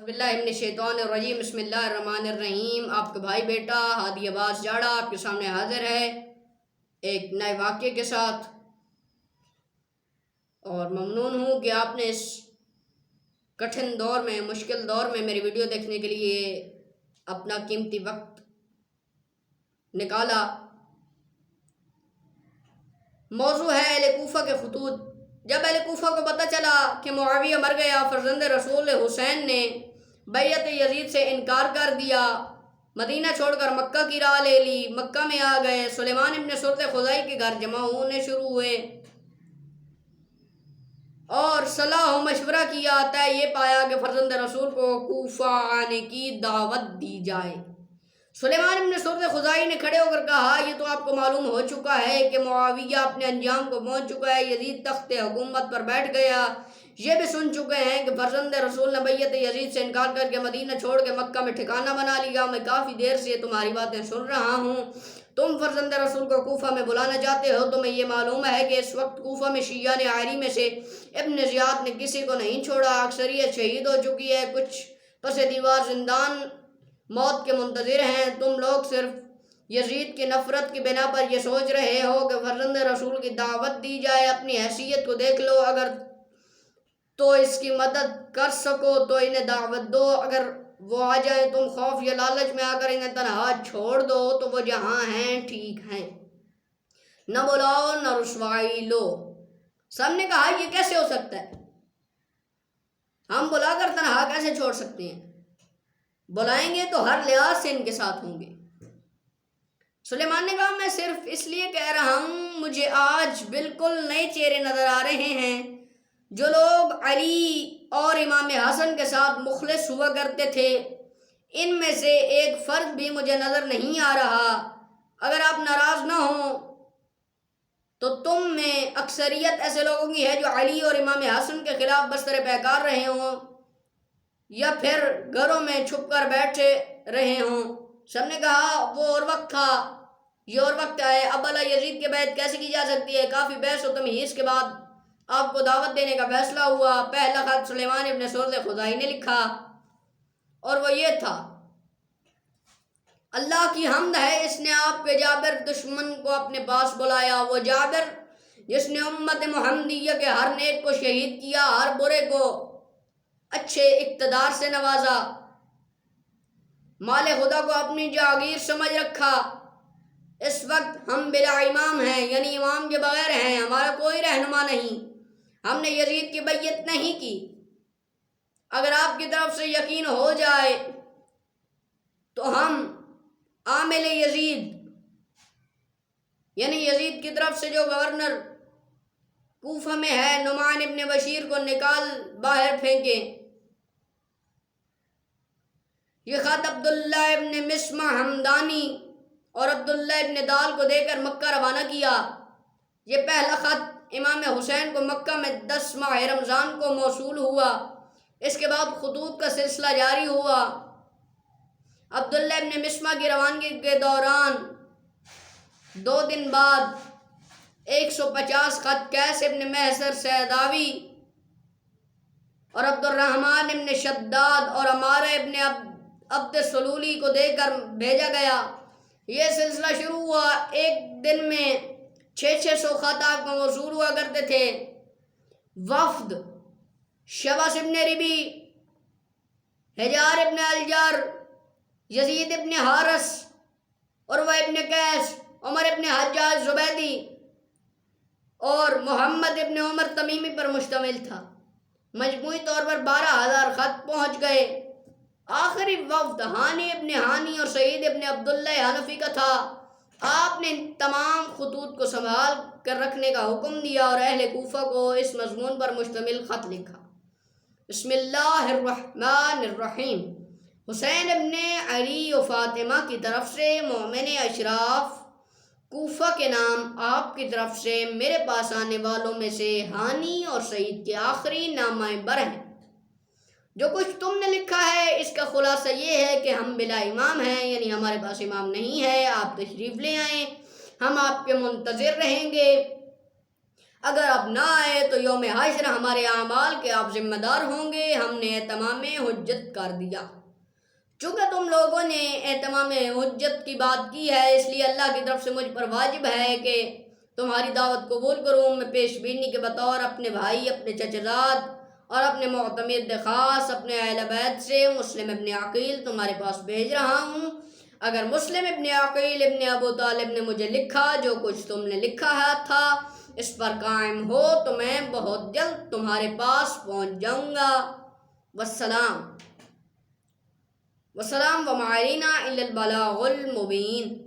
باللہ من الشیطان الرجیم بسم اللہ الرحمن الرحیم۔ آپ کا بھائی بیٹا ہادی عباس جاڑا آپ کے سامنے حاضر ہے ایک نئے واقعے کے ساتھ، اور ممنون ہوں کہ آپ نے اس کٹھن دور میں، مشکل دور میں میری ویڈیو دیکھنے کے لیے اپنا قیمتی وقت نکالا۔ موضوع ہے اہل کوفہ کے خطوط۔ جب اہل کوفہ کو پتہ چلا کہ معاویہ مر گیا، فرزند رسول حسین نے بیعت یزید سے انکار کر دیا، مدینہ چھوڑ کر مکہ کی راہ لے لی، مکہ میں آ گئے، سلیمان ابن سرد خزائی کے گھر جمع ہونے شروع ہوئے اور صلاح و مشورہ کیا، طے یہ پایا کہ فرزند رسول کو کوفہ آنے کی دعوت دی جائے۔ سلیمان ابن سرد خزائی نے کھڑے ہو کر کہا، یہ تو آپ کو معلوم ہو چکا ہے کہ معاویہ اپنے انجام کو پہنچ چکا ہے، یزید تخت حکومت پر بیٹھ گیا۔ یہ بھی سن چکے ہیں کہ فرزند رسول نے بیعت یزید سے انکار کر کے مدینہ چھوڑ کے مکہ میں ٹھکانہ بنا لیا۔ میں کافی دیر سے تمہاری باتیں سن رہا ہوں، تم فرزند رسول کو کوفہ میں بلانا چاہتے ہو۔ تمہیں یہ معلوم ہے کہ اس وقت کوفہ میں شیعہ عائری میں سے ابن زیاد نے کسی کو نہیں چھوڑا، اکثریت شہید ہو چکی ہے، کچھ پس دیوار زندان موت کے منتظر ہیں۔ تم لوگ صرف یزید کی نفرت کی بنا پر یہ سوچ رہے ہو کہ فرزند رسول کی دعوت دی جائے۔ اپنی حیثیت کو دیکھ لو، اگر تو اس کی مدد کر سکو تو انہیں دعوت دو، اگر وہ آ جائیں تم خوف یا لالچ میں آ کر انہیں تنہا چھوڑ دو تو وہ جہاں ہیں ٹھیک ہیں، نہ بلاؤ نہ رسوائی لو۔ سب نے کہا یہ کیسے ہو سکتا ہے، ہم بلا کر تنہا کیسے چھوڑ سکتے ہیں، بلائیں گے تو ہر لحاظ سے ان کے ساتھ ہوں گے۔ سلیمان نے کہا میں صرف اس لیے کہہ رہا ہوں، مجھے آج بالکل نئے چہرے نظر آ رہے ہیں۔ جو لوگ علی اور امام حسن کے ساتھ مخلص ہوا کرتے تھے، ان میں سے ایک فرد بھی مجھے نظر نہیں آ رہا۔ اگر آپ ناراض نہ ہوں تو تم میں اکثریت ایسے لوگوں کی ہے جو علی اور امام حسن کے خلاف بستر پیکار رہے ہوں یا پھر گھروں میں چھپ کر بیٹھے رہے ہوں۔ سب نے کہا وہ اور وقت تھا، یہ اور وقت ہے، اب علی یزید کی بیعت کیسے کی جا سکتی ہے؟ کافی بحث و تمہیز کے بعد آپ کو دعوت دینے کا فیصلہ ہوا۔ پہلا خط سلیمان ابن سرد خزائی نے لکھا اور وہ یہ تھا، اللہ کی حمد ہے، اس نے آپ کے جابر دشمن کو اپنے پاس بلایا، وہ جابر جس نے امت محمدیہ کے ہر نیک کو شہید کیا، ہر برے کو اچھے اقتدار سے نوازا، مال خدا کو اپنی جاگیر سمجھ رکھا۔ اس وقت ہم بلا امام ہیں، یعنی امام کے بغیر ہیں، ہمارا کوئی رہنما نہیں، ہم نے یزید کی بیعت نہیں کی۔ اگر آپ کی طرف سے یقین ہو جائے تو ہم عامل یزید، یعنی یزید کی طرف سے جو گورنر کوفہ میں ہے، نعمان ابن بشیر کو نکال باہر پھینکیں۔ یہ خط عبداللہ ابن مسمع حمدانی اور عبداللہ ابن دال کو دے کر مکہ روانہ کیا۔ یہ پہلا خط امام حسین کو مکہ میں 10 ماہ رمضان کو موصول ہوا۔ اس کے بعد خطوط کا سلسلہ جاری ہوا۔ عبداللہ ابن مسمع کی روانگی کے دوران 2 دن بعد 150 خط قیس ابن محصر سیداوی اور عبد الرحمن ابن شداد اور عمارہ ابن عبد سلولی کو دے کر بھیجا گیا۔ یہ سلسلہ شروع ہوا، ایک دن میں 600 خط آپ کو موصول ہوا کرتے تھے۔ وفد شبس ابن ربی، حجار ابن الجار، یزید ابن حارث، عروہ ابن قیس، عمر ابن حجاج زبیدی اور محمد ابن عمر تمیمی پر مشتمل تھا۔ مجموعی طور پر 12,000 خط پہنچ گئے۔ آخری وفد ہانی ابن ہانی اور سعید ابن عبداللہ حنفی کا تھا۔ آپ نے تمام خطوط کو سنبھال کر رکھنے کا حکم دیا اور اہل کوفہ کو اس مضمون پر مشتمل خط لکھا، بسم اللہ الرحمن الرحیم، حسین ابن علی و فاطمہ کی طرف سے مومن اشراف کوفہ کے نام، آپ کی طرف سے میرے پاس آنے والوں میں سے ہانی اور سعید کے آخری نامہ بر ہیں۔ جو کچھ تم نے لکھا ہے اس کا خلاصہ یہ ہے کہ ہم بلا امام ہیں، یعنی ہمارے پاس امام نہیں ہے، آپ تشریف لے آئیں، ہم آپ کے منتظر رہیں گے۔ اگر آپ نہ آئے تو یوم حشر ہمارے اعمال کے آپ ذمہ دار ہوں گے. ہم نے اتمام حجت کر دیا. چونکہ تم لوگوں نے اتمام حجت کی بات کی ہے، اس لیے اللہ کی طرف سے مجھ پر واجب ہے کہ تمہاری دعوت قبول کروں. میں پیش بینی کے بطور اپنے بھائی، اپنے چچزاد اور اپنے معتمد خاص، اپنے اہل بیت سے مسلم ابن عقیل تمہارے پاس بھیج رہا ہوں. اگر مسلم ابن عقیل ابن ابو طالب نے مجھے لکھا جو کچھ تم نے لکھا ہے تھا اس پر قائم ہو تو میں بہت جلد تمہارے پاس پہنچ جاؤں گا. والسلام وما علینا الا البلاغ المبین.